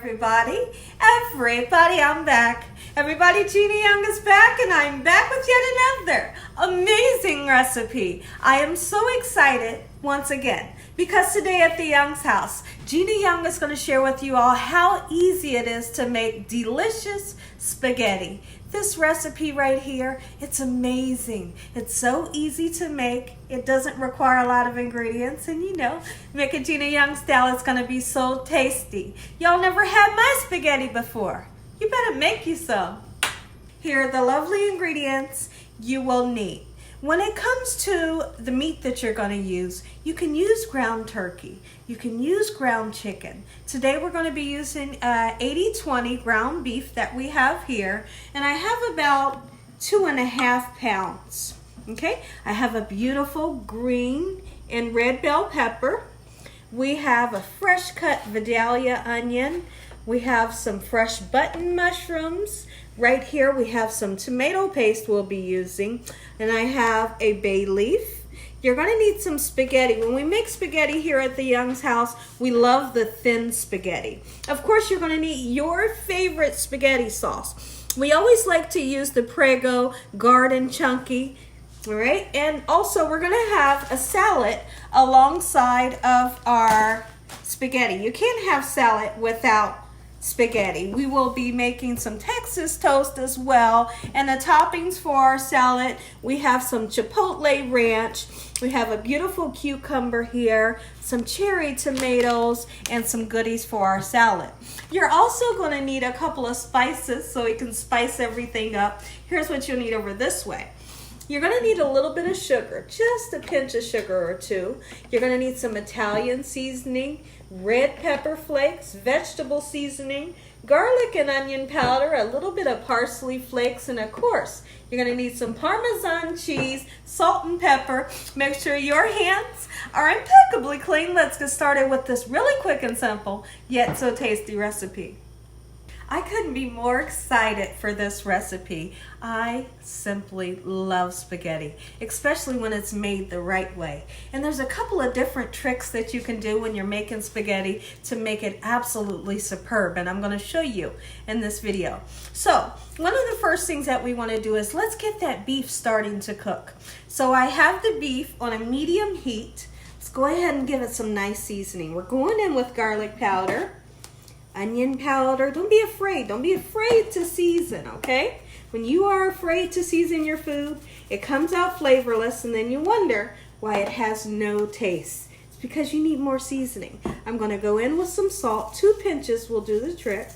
everybody. Everybody, I'm back. Everybody, Gina Young is back, and I'm back with yet another amazing recipe. I am so excited once again because today at the Young's house, Gina Young is going to share with you all how easy it is to make delicious spaghetti. This recipe right here, it's amazing. It's so easy to make. It doesn't require a lot of ingredients, and you know, make it Gina Young style, it's gonna be so tasty. Y'all never had my spaghetti before. You better make you some. Here are the lovely ingredients you will need. When it comes to the meat that you're going to use, you can use ground turkey. You can use ground chicken. Today we're going to be using 80-20 ground beef that we have here. And I have about 2.5 pounds. Okay, I have a beautiful green and red bell pepper. We have a fresh cut Vidalia onion. We have some fresh button mushrooms. Right here we have some tomato paste we'll be using, and I have a bay leaf. You're going to need some spaghetti. When we make spaghetti here at the Young's house, we love the thin spaghetti. Of course, you're going to need your favorite spaghetti sauce. We always like to use the Prego Garden Chunky. All right, and also we're going to have a salad alongside of our spaghetti. You can't have salad without spaghetti. We will be making some Texas toast as well, and the toppings for our salad, we have some chipotle ranch, we have a beautiful cucumber here, some cherry tomatoes, and some goodies for our salad. You're also going to need a couple of spices so we can spice everything up. Here's what you'll need over this way. You're going to need a little bit of sugar, just a pinch of sugar or two. You're going to need some Italian seasoning, red pepper flakes, vegetable seasoning, garlic and onion powder, a little bit of parsley flakes, and of course, you're going to need some Parmesan cheese, salt and pepper. Make sure your hands are impeccably clean. Let's get started with this really quick and simple, yet so tasty recipe. I couldn't be more excited for this recipe. I simply love spaghetti, especially when it's made the right way. And there's a couple of different tricks that you can do when you're making spaghetti to make it absolutely superb, and I'm going to show you in this video. So, one of the first things that we want to do is let's get that beef starting to cook. So I have the beef on a medium heat. Let's go ahead and give it some nice seasoning. We're going in with garlic powder, onion powder. Don't be afraid. Don't be afraid to season, okay? When you are afraid to season your food, it comes out flavorless, and then you wonder why it has no taste. It's because you need more seasoning. I'm going to go in with some salt. 2 pinches will do the trick.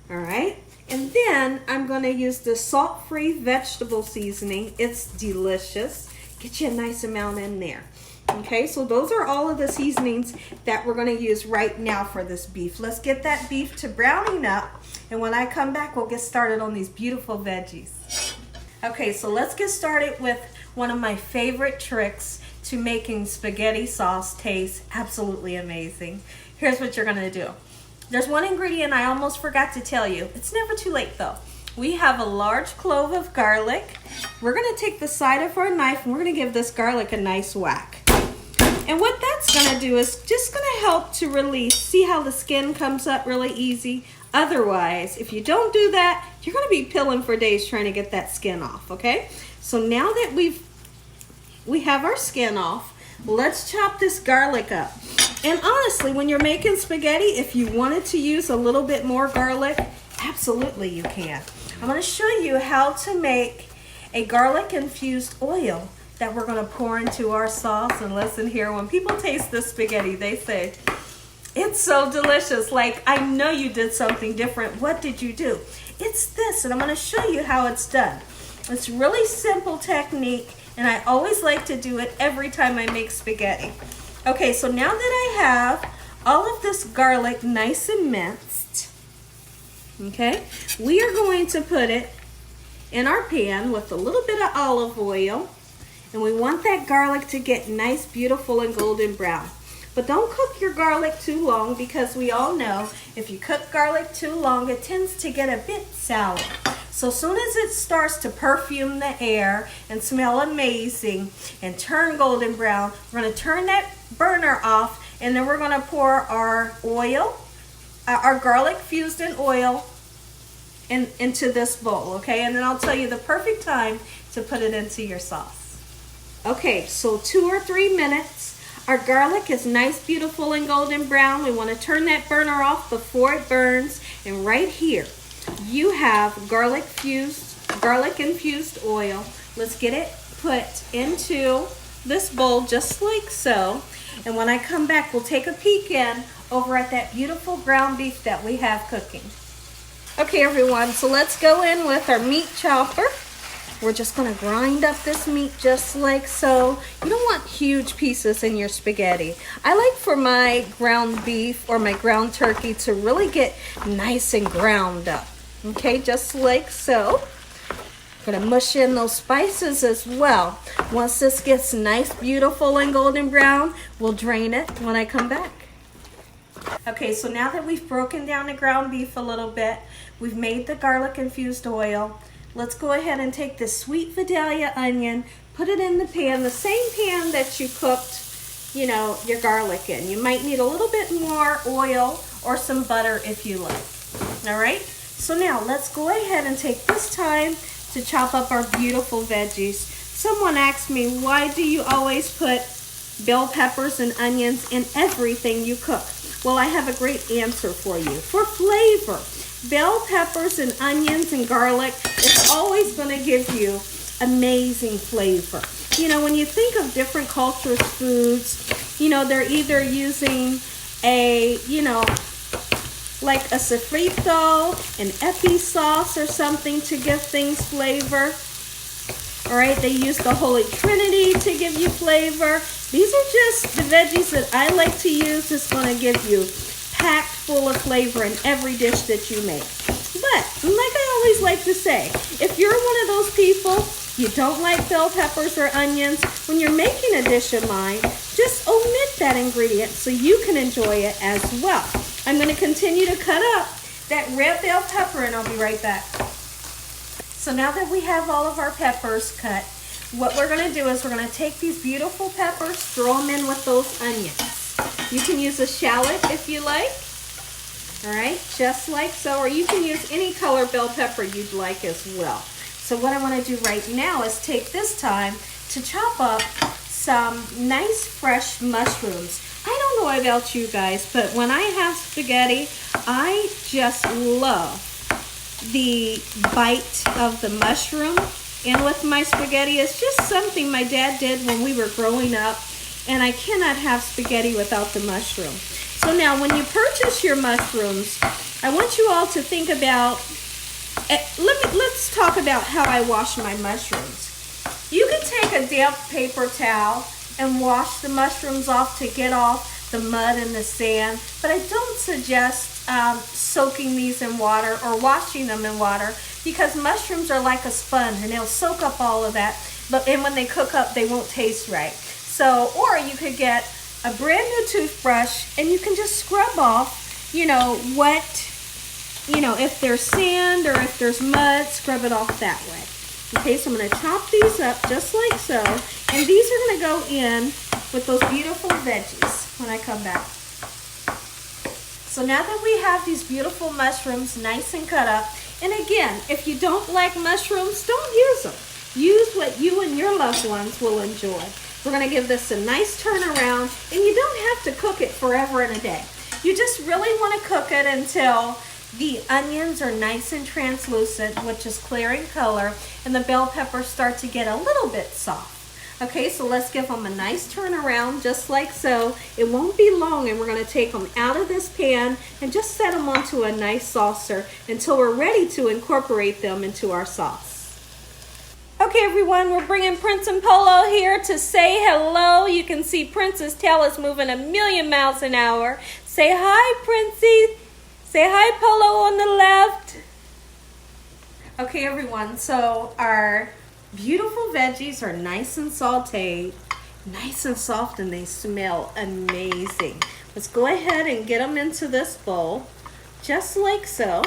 All right? And then I'm going to use the salt-free vegetable seasoning. It's delicious. Get you a nice amount in there. Okay, so those are all of the seasonings that we're going to use right now for this beef. Let's get that beef to browning up, and when I come back, we'll get started on these beautiful veggies. Okay, so let's get started with one of my favorite tricks to making spaghetti sauce taste absolutely amazing. Here's what you're going to do. There's one ingredient I almost forgot to tell you. It's never too late though. We have a large clove of garlic. We're going to take the side of our knife and we're going to give this garlic a nice whack. And what that's going to do is just going to help to release. See how the skin comes up really easy? Otherwise, if you don't do that, you're going to be peeling for days trying to get that skin off, okay? So now that we have our skin off, let's chop this garlic up. And honestly, when you're making spaghetti, if you wanted to use a little bit more garlic, absolutely you can. I'm going to show you how to make a garlic infused oil that we're going to pour into our sauce. And listen here, when people taste this spaghetti, they say, it's so delicious. Like, I know you did something different. What did you do? It's this, and I'm going to show you how it's done. It's really simple technique, and I always like to do it every time I make spaghetti. Okay, so now that I have all of this garlic nice and minced, okay, we are going to put it in our pan with a little bit of olive oil. And we want that garlic to get nice, beautiful, and golden brown. But don't cook your garlic too long, because we all know if you cook garlic too long, it tends to get a bit sour. So as soon as it starts to perfume the air and smell amazing and turn golden brown, we're going to turn that burner off, and then we're going to pour our oil our garlic fused in oil into this bowl, okay? And then I'll tell you the perfect time to put it into your sauce. Okay, so 2 or 3 minutes. Our garlic is nice, beautiful, and golden brown. We want to turn that burner off before it burns. And right here, you have garlic infused oil. Let's get it put into this bowl just like so. And when I come back, we'll take a peek in over at that beautiful ground beef that we have cooking. Okay, everyone, so let's go in with our meat chopper. We're just gonna grind up this meat just like so. You don't want huge pieces in your spaghetti. I like for my ground beef or my ground turkey to really get nice and ground up. Okay, just like so. Gonna mush in those spices as well. Once this gets nice, beautiful, and golden brown, we'll drain it when I come back. Okay, so now that we've broken down the ground beef a little bit, we've made the garlic infused oil. Let's go ahead and take this sweet Vidalia onion, put it in the pan, the same pan that you cooked, you know, your garlic in. You might need a little bit more oil or some butter if you like. All right, so now let's go ahead and take this time to chop up our beautiful veggies. Someone asked me, why do you always put bell peppers and onions in everything you cook? Well, I have a great answer for you. For flavor, bell peppers and onions and garlic, it's always going to give you amazing flavor. You know, when you think of different cultures' foods, you know, they're either using a, you know, like a sofrito, an epi sauce or something to give things flavor. All right, they use the Holy Trinity to give you flavor. These are just the veggies that I like to use. It's going to give you packed full of flavor in every dish that you make. But like I always like to say, if you're one of those people, you don't like bell peppers or onions, when you're making a dish of mine, just omit that ingredient so you can enjoy it as well. I'm going to continue to cut up that red bell pepper and I'll be right back. So now that we have all of our peppers cut, what we're going to do is we're going to take these beautiful peppers, throw them in with those onions. You can use a shallot if you like. All right, just like so, or you can use any color bell pepper you'd like as well. So what I want to do right now is take this time to chop up some nice fresh mushrooms. I don't know about you guys, but when I have spaghetti, I just love the bite of the mushroom in with my spaghetti. It's just something my dad did when we were growing up, and I cannot have spaghetti without the mushroom. So now when you purchase your mushrooms, I want you all to think about, let's talk about how I wash my mushrooms. You can take a damp paper towel and wash the mushrooms off to get off the mud and the sand, but I don't suggest soaking these in water or washing them in water, because mushrooms are like a sponge and they'll soak up all of that, and when they cook up they won't taste right. So, or you could get a brand new toothbrush and you can just scrub off, you know, if there's sand or if there's mud, scrub it off that way. Okay, so I'm going to chop these up just like so, and these are going to go in with those beautiful veggies when I come back. So now that we have these beautiful mushrooms nice and cut up, and again, if you don't like mushrooms, don't use them. Use what you and your loved ones will enjoy. We're going to give this a nice turnaround, and you don't have to cook it forever and a day. You just really want to cook it until the onions are nice and translucent, which is clear in color, and the bell peppers start to get a little bit soft. Okay, so let's give them a nice turnaround just like so. It won't be long, and we're going to take them out of this pan and just set them onto a nice saucer until we're ready to incorporate them into our sauce. Okay, everyone, we're bringing Prince and Polo here to say hello. You can see Prince's tail is moving 1,000,000 miles an hour. Say hi, Princey. Say hi, Polo, on the left. Okay, everyone, so our beautiful veggies are nice and sauteed, nice and soft, and they smell amazing. Let's go ahead and get them into this bowl, just like so.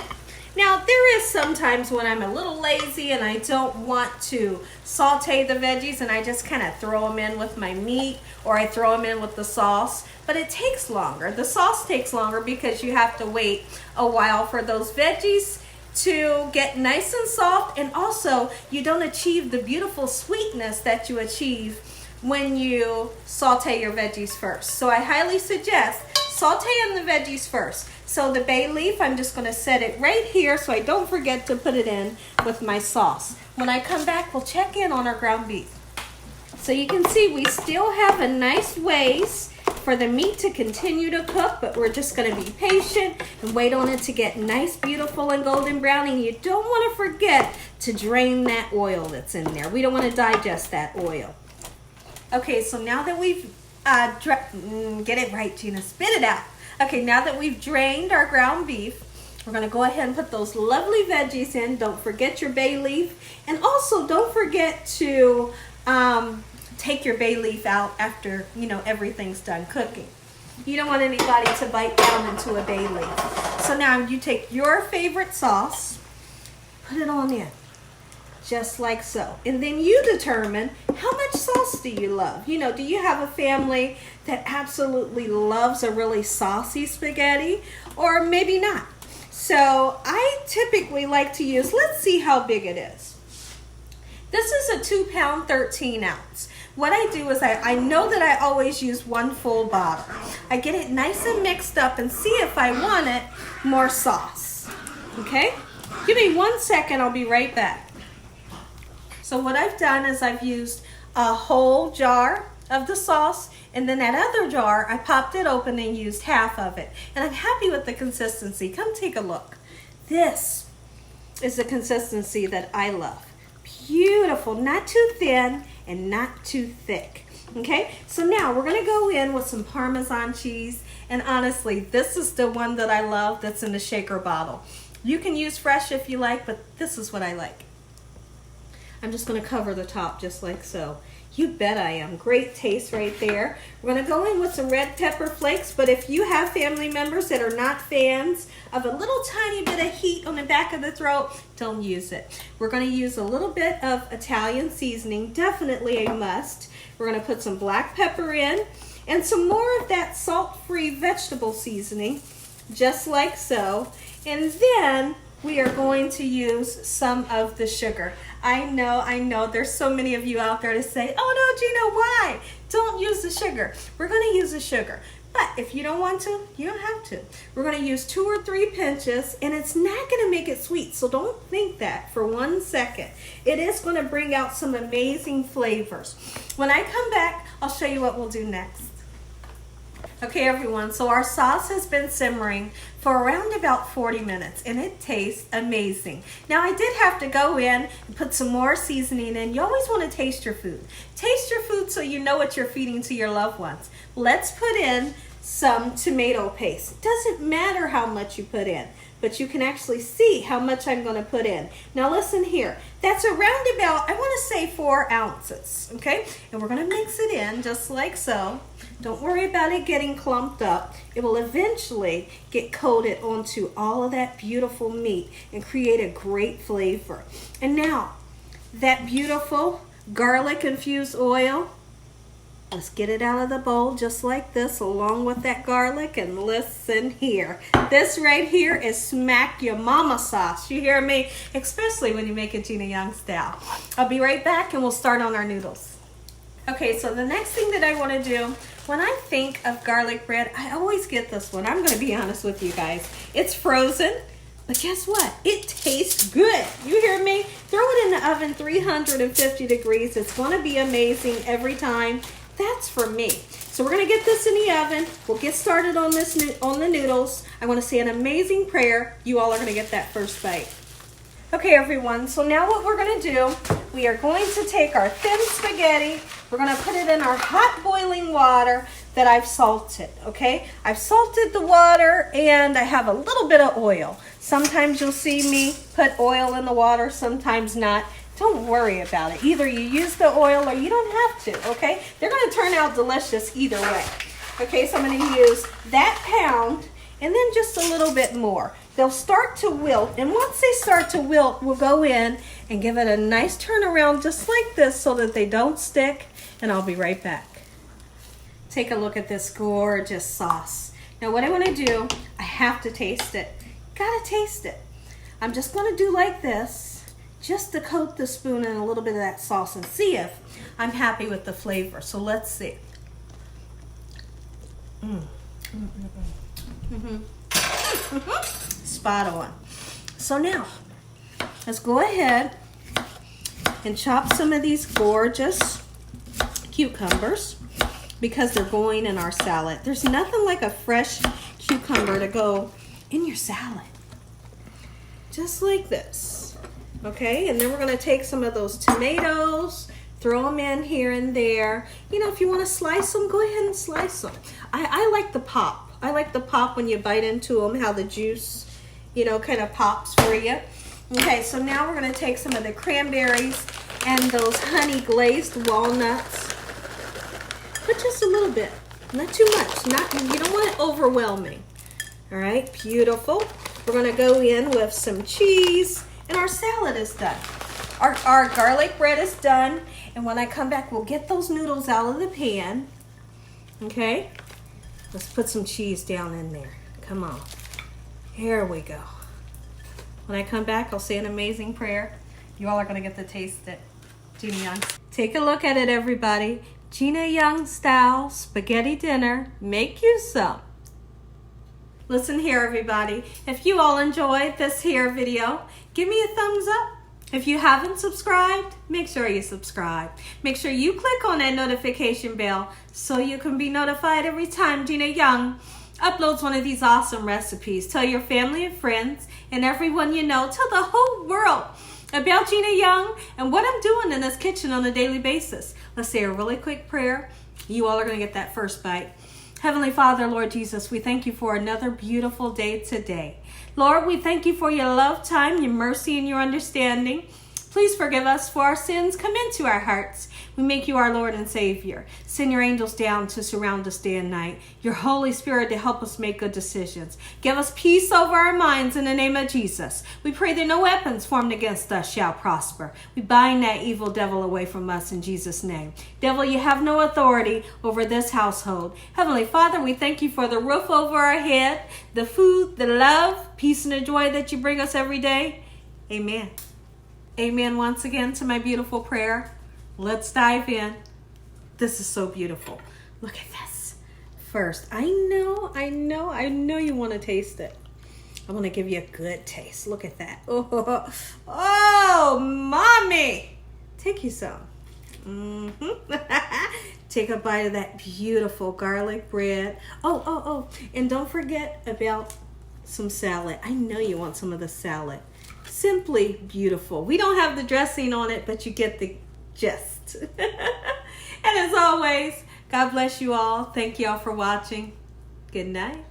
Now, there is sometimes when I'm a little lazy and I don't want to saute the veggies and I just kind of throw them in with my meat or I throw them in with the sauce, but it takes longer. The sauce takes longer because you have to wait a while for those veggies to get nice and soft, and also you don't achieve the beautiful sweetness that you achieve when you saute your veggies first. So I highly suggest sauteing the veggies first. So the bay leaf, I'm just going to set it right here so I don't forget to put it in with my sauce. When I come back, we'll check in on our ground beef. So you can see we still have a nice ways for the meat to continue to cook, but we're just going to be patient and wait on it to get nice, beautiful, and golden brown. And you don't want to forget to drain that oil that's in there. We don't want to digest that oil. Okay, so now that we've get it right, Gina, spit it out. Okay, now that we've drained our ground beef, we're going to go ahead and put those lovely veggies in. Don't forget your bay leaf, and also don't forget to take your bay leaf out after, you know, everything's done cooking. You don't want anybody to bite down into a bay leaf. So now you take your favorite sauce, put it on in, just like so. And then you determine how much sauce do you love. You know, do you have a family that absolutely loves a really saucy spaghetti, or maybe not? So I typically like to use, let's see how big it is. This is a 2 pound, 13 ounce. What I do is I know that I always use one full bottle. I get it nice and mixed up and see if I want it more sauce. Okay? Give me 1 second, I'll be right back. So what I've done is I've used a whole jar of the sauce, and then that other jar, I popped it open and used half of it. And I'm happy with the consistency. Come take a look. This is the consistency that I love. Beautiful, not too thin and not too thick. Okay, so now we're gonna go in with some Parmesan cheese, and honestly, this is the one that I love that's in the shaker bottle. You can use fresh if you like, but this is what I like. I'm just gonna cover the top just like so. You bet I am. Great taste right there. We're gonna go in with some red pepper flakes, but if you have family members that are not fans of a little tiny bit of heat on the back of the throat, don't use it. We're gonna use a little bit of Italian seasoning, definitely a must. We're gonna put some black pepper in and some more of that salt-free vegetable seasoning, just like so. And then we are going to use some of the sugar. I know, there's so many of you out there to say, oh no, Gina, why? Don't use the sugar. We're gonna use the sugar. But if you don't want to, you don't have to. We're gonna use 2 or 3 pinches, and it's not gonna make it sweet, so don't think that for 1 second. It is gonna bring out some amazing flavors. When I come back, I'll show you what we'll do next. Okay everyone, so our sauce has been simmering for around about 40 minutes and it tastes amazing. Now I did have to go in and put some more seasoning in. You always want to taste your food. Taste your food so you know what you're feeding to your loved ones. Let's put in some tomato paste. It doesn't matter how much you put in, but you can actually see how much I'm going to put in. Now listen here, that's around about, I want to say 4 ounces, okay? And we're going to mix it in just like so. Don't worry about it getting clumped up. It will eventually get coated onto all of that beautiful meat and create a great flavor. And now, that beautiful garlic infused oil, let's get it out of the bowl just like this along with that garlic, and listen here. This right here is smack your mama sauce. You hear me? Especially when you make it Gina Young style. I'll be right back and we'll start on our noodles. Okay, so the next thing that I want to do, when I think of garlic bread, I always get this one. I'm going to be honest with you guys. It's frozen, but guess what? It tastes good. You hear me? Throw it in the oven, 350 degrees. It's going to be amazing every time. That's for me. So we're going to get this in the oven. We'll get started on the noodles. I want to say an amazing prayer. You all are going to get that first bite. Okay, everyone, so now what we're going to do, we are going to take our thin spaghetti, we're going to put it in our hot boiling water that I've salted, okay? I've salted the water and I have a little bit of oil. Sometimes you'll see me put oil in the water, sometimes not. Don't worry about it. Either you use the oil or you don't have to, okay? They're going to turn out delicious either way. Okay, so I'm going to use that pound and then just a little bit more. they'll start to wilt. And once they start to wilt, we'll go in and give it a nice turn around just like this so that they don't stick. And I'll be right back. Take a look at this gorgeous sauce. Now what I want to do, I have to taste it. Gotta taste it. I'm just going to do like this, just to coat the spoon in a little bit of that sauce and see if I'm happy with the flavor. So let's see. Spot on. So now, let's go ahead and chop some of these gorgeous cucumbers, because they're going in our salad. There's nothing like a fresh cucumber to go in your salad. Just like this. Okay, and then we're gonna take some of those tomatoes, throw them in here and there. You know, if you wanna slice them, go ahead and slice them. I like the pop. I like the pop when you bite into them, how the juice, you know, kind of pops for you. Okay, so now we're gonna take some of the cranberries and those honey glazed walnuts. But just a little bit, not too much. You don't want it overwhelming. All right, beautiful. We're gonna go in with some cheese, and our salad is done. Our garlic bread is done, and when I come back, we'll get those noodles out of the pan. Okay, let's put some cheese down in there. Come on, here we go. When I come back, I'll say an amazing prayer. You all are gonna get to taste it. Gina Young. Take a look at it, everybody. Gina Young style spaghetti dinner. Make you some. Listen here, everybody. If you all enjoyed this here video, give me a thumbs up. If you haven't subscribed, make sure you subscribe. Make sure you click on that notification bell so you can be notified every time Gina Young uploads one of these awesome recipes. Tell your family and friends and everyone you know. Tell the whole world about Gina Young and what I'm doing in this kitchen on a daily basis. Let's say a really quick prayer. You all are going to get that first bite. Heavenly Father, Lord Jesus, we thank you for another beautiful day today. Lord, we thank you for your love time, your mercy, and your understanding. Please forgive us for our sins. Come into our hearts. We make you our Lord and Savior. Send your angels down to surround us day and night. Your Holy Spirit to help us make good decisions. Give us peace over our minds in the name of Jesus. We pray that no weapons formed against us shall prosper. We bind that evil devil away from us in Jesus' name. Devil, you have no authority over this household. Heavenly Father, we thank you for the roof over our head, the food, the love, peace, and the joy that you bring us every day. Amen. Amen once again to my beautiful prayer. Let's dive in. This is so beautiful. Look at this. First, I know you want to taste it. I want to give you a good taste. Look at that. Oh, mommy. Take you some. Take a bite of that beautiful garlic bread. Oh, and don't forget about some salad. I know you want some of the salad. Simply beautiful. We don't have the dressing on it, but you get the gist. And as always, God bless you all. Thank you all for watching. Good night.